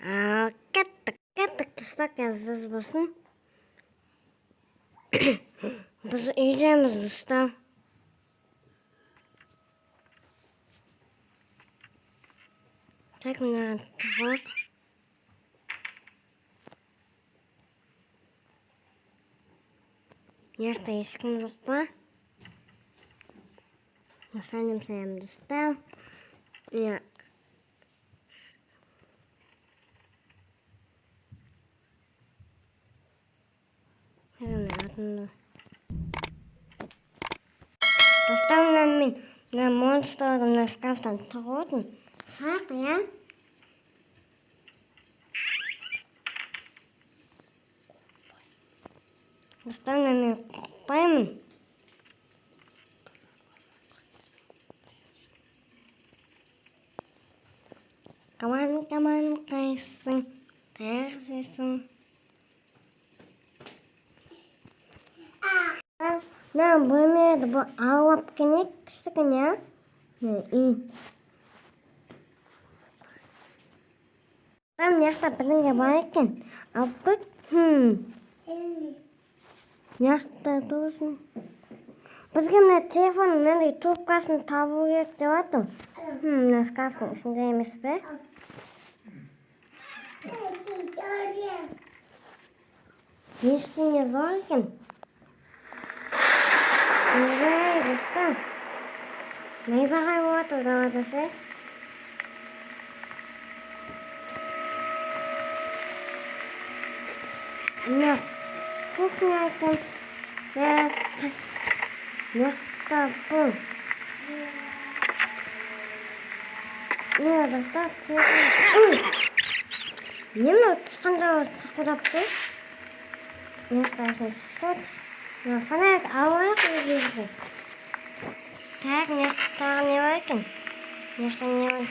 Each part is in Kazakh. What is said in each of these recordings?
Кеттік қыстақ кезіз болсын. Біз үйдеміз ұста. Так, мына тұғық. Яқта ешкім жоқ па? Сәлем достар. Достар, мен монстрды шкафтан тұрғырдым. Сақ, я? Достар, мен қоймын. Коман қайсың, қайсың. Бөлмеді бұл алып кенек кішігін, я? Яқта бірінге бар екен. Алып көт? Яқта тұрсын. Бізге мына телефонның мынандай трубкасын табу керек деп атым. Мына шкафтың ішінде емес пе? Ештеңе бар екен. Неге достар? Найзағай болады далада ше? Мына кухня екен. Яқта бұл. Достар, телефон. Не мынау тышқанға сықылдап тұр? Яқта шықпады. Фонарик алайық өзімізге. Так, яқтағы не бар екен? Яқта не бар?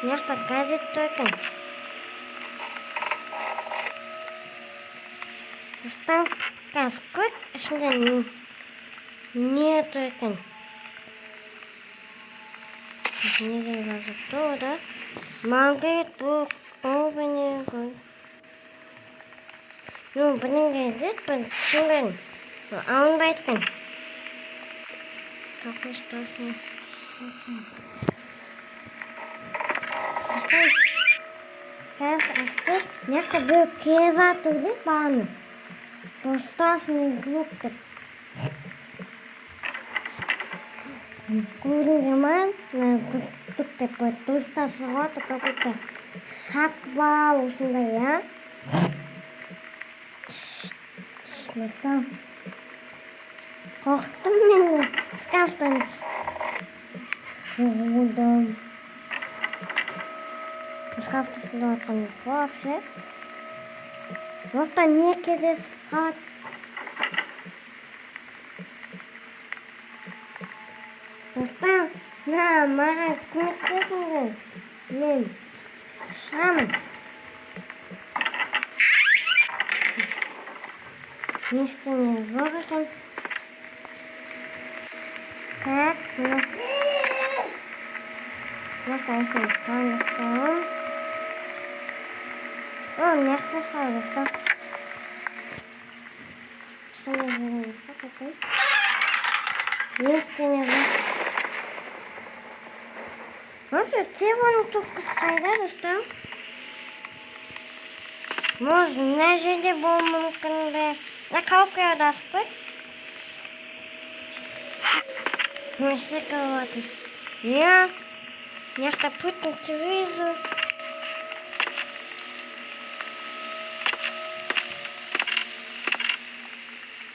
Яқта газет тұр екен. Достар, газ көт, ішінде не тұр екен? Неге жазып тұр да? Магнит бук opening. Бұның кезет бұл түсінген. Алынбайды екен. Қақыш тасын. Газ ашты. Яқта бұл кеза тұрды бағаны. Достасын звук деп. Көрінге ман, түк деп бұл достар шығады какой-то шақ бар осындай, я? Достар, қорқтым мен шкафтан шығудан. Шкафты сылап атқан вообще. Достар, не кездесіп қалады? Достар, маған көмектесіңдер. Мен шығамын. Ештеңе жоқ екен. Так, мына. Яқта есін қалыстауым. Яқта шығарыстау. Ештеңе жоқ. Вообще, телефонның трубкасы қайда, достар? Может, мына жерде болуы мүмкін бе? На коробке даст быть? Все колоды. Я путник телевизор.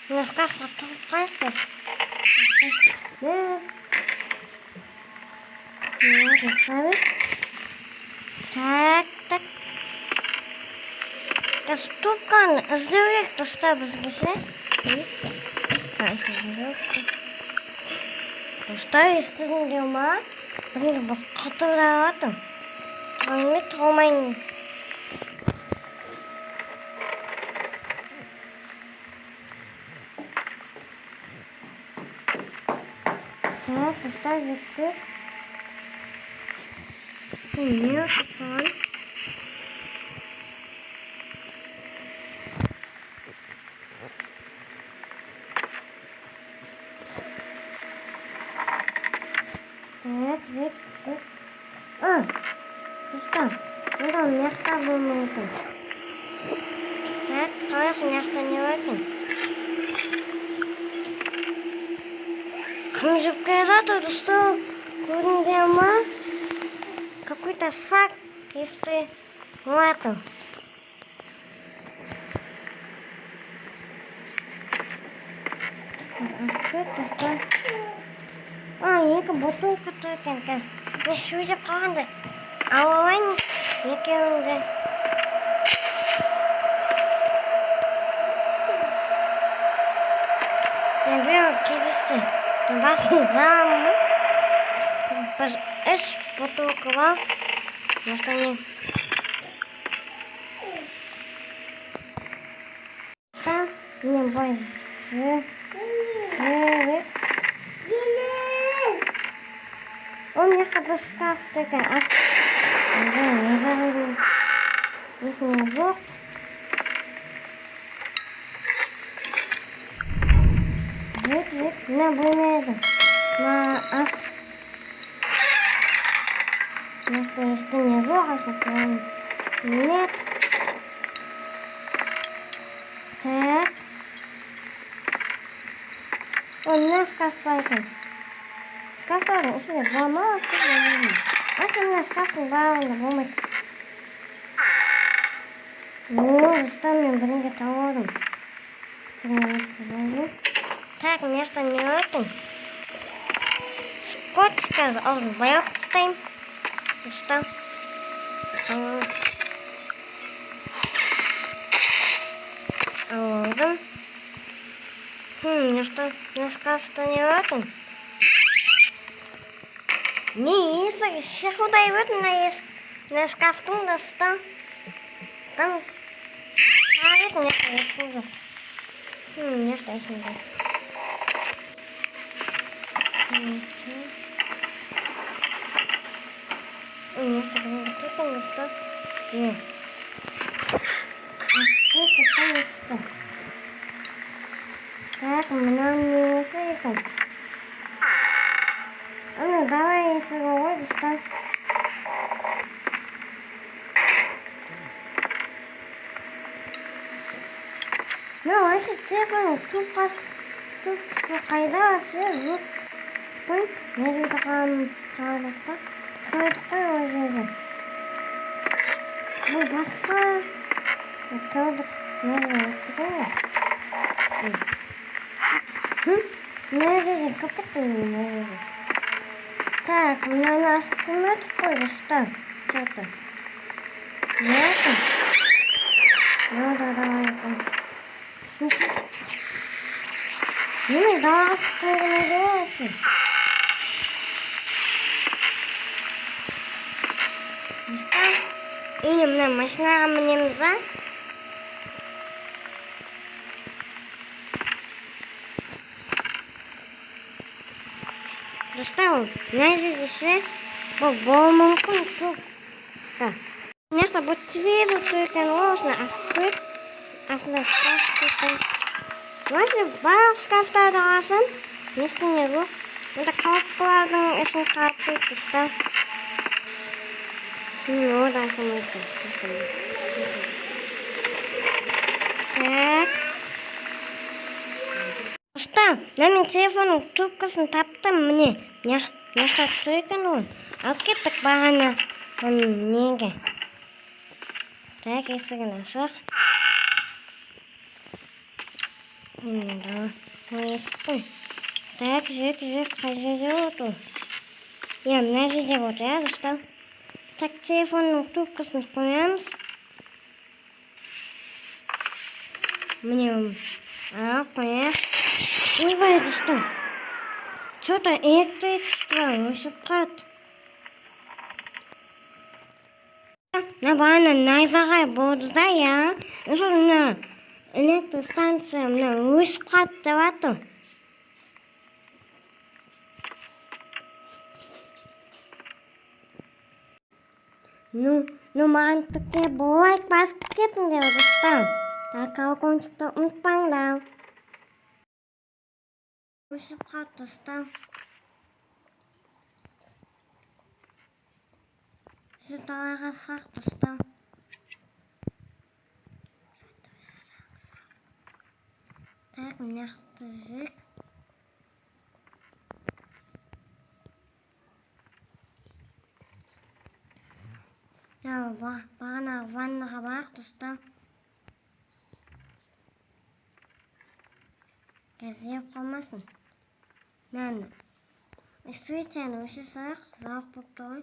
На шкафе трубка. Так. Трубканы іздеуге достар бізге ше. Достар, естідіңдер ма? Бірінгі бұл құтылар атым. Тұрғанымен тұрмайын. Так, достар, жетті. Ne yapalım? Evet. Dostum, buradan yakta bulmalısın. Evet, karasın yakta ne varken? Конжугерата, что курндема какой-то сак, если лату. Екі бутылка тұрген кәз. Мен сөйлеп қалғанда, алайын екеуіңді. Мен біреу кездесті. Басын жағамын. Бір 3 бутылка бар. Настане. Мен бой. Он несколько шкаф такая, не забыл. Если не вдох. На бумагу. На ас. Если не вдохаешь, то нет. Так. Он на шкаф пойдет. Шкафтарын ішінде болма, ашымда шкафтың барлығында болмайды. Рустам мен бірінде тауырым. Так, место не өтін. Скотчка алдын баяп тастайым. Рустам. Алдым. На шкафта не өтін. Не, еще куда и вот на шкафту достал. Там. Это не хуже. Не стоит не будет. Нет, это не что. Нет. Это что не что. Так, нам не сыпем. Ну, давай, если выводишь, то... Ну, вообще, телефон тут қайда вообще жоқ. Қой, не тұрған қалдықта. Көрдік қой ол жерде. Бұл басқа... Көрдік, не тұрған. Не жерде, көпкетті не жерде. Так, у нас комната какой-то, что? Что-то. Это? Ну да, давай. Ну да, что не делаешь? Что? Или мне машина мне нужна? Достал, знаете, здесь по-бому культу. Да. Мне с тобой цвезу только нужно, а спит, а с нас шкаф. Знаете, бар шкаф дадасан, место не было. Это калплаган, если шкаф что? Ну, да, самое. Так. Достал, на телефон трубкасын таптым мне. Я что екен ол? Алып кеттік бағана. Неге? Так, есігін ашық. Да, есіктің. Так, жүк, қай жерде отыр? Мына жерде отыр, достал. Так, телефонның трубкасын қоямыз. Мне қояйық. Ойбай, достал. Что-то электричество өшіп қалды. На бағана найзағай болды да, я. Мына электростанция өшіп қалды деп жатыр. Ну мантыкке болайт басып кетиңдер Рустам. Такал кончикті ұмытпаңдар. Өшіп қалды Рустам. Şu dalağa saq Rустам. Так, мына жақты жүрек. Бағана ваннаға барақ Рустам. Газеп қалмасын. Мәні. Свечаны өші сақ, зауық болып той.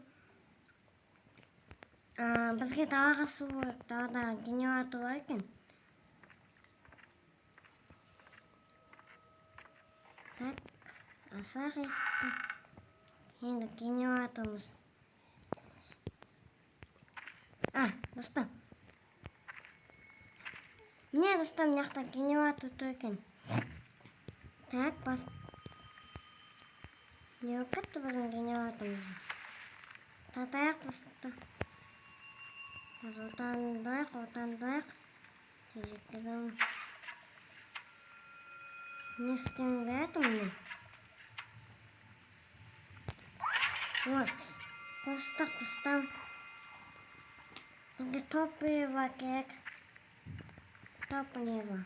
Бізге далаға су керек, далада генератор бар екен. Так, асақ есікті. Енді генераторымыз. Рустам. Міне Рустам, мына генератор тұр екен. Так, бас. Не өкетті біздің генераторымызды. Татайық Рустам. Отандайық. Тежеккізім. Не істемін бәді мұны? Вот. Қостық Рустам. Бізге топливо керек. Топливо.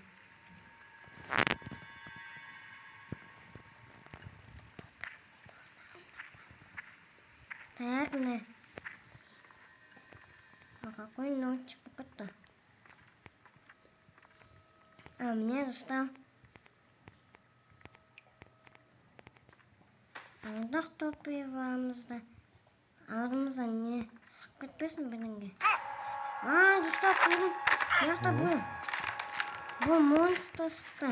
Так, не. Какой ночь пока-то. Мне Рустам. Алдық топливомызды. Алдымызда не? Кетпесін білінге. Рустам, көрдім. Яқта бұл монстр шықты.